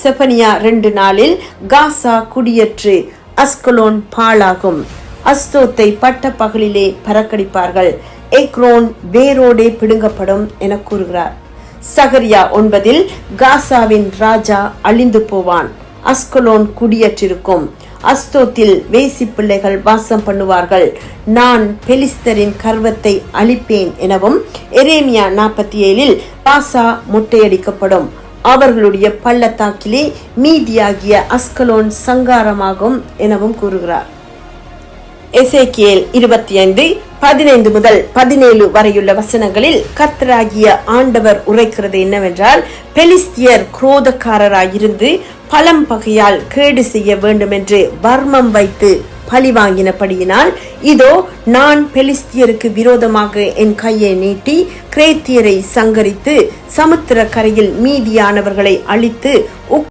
செபனியா 2:4 காசா குடியேற்று, அஸ்கலோன் பாழாகும், அஸ்தோத்தை பட்ட பகலிலே பறக்கடிப்பார்கள், எக்ரோன் வேரோடே பிடுங்கப்படும் என கூறுகிறார். சகரியா 9 காசாவின் ராஜா அழிந்து போவான், அஸ்கலோன் குடியேற்றிருக்கும், அஸ்தோத்தில் வேசி பிள்ளைகள் வாசம் பண்ணுவார்கள், நான் பெலிஸ்தரின் கர்வத்தை அழிப்பேன் எனவும் எரேமியா 47 காசா முட்டையடிக்கப்படும், அவர்களுடைய பள்ளத்தாக்கிலே மீதியாகிய அஸ்கலோன் சங்காரமாகும் எனவும் கூறுகிறார். எசேக்கியேல் 25:15 முதல் 17 வரையுள்ள வசனங்களில் கர்த்தராகிய ஆண்டவர் உரைக்கிறது என்னவென்றால், பெலிஸ்தியர் குரோதக்காரராயிருந்து பலம் பகையால் கேடு செய்ய வேண்டும் என்று வர்மம் வைத்து பழி வாங்கினபடியினால், இதோ நான் பெலிஸ்தியருக்கு விரோதமாக என் கையை நீட்டி கிரேத்தியரை சங்கரித்து சமுத்திர கரையில் மீதியானவர்களை அழித்து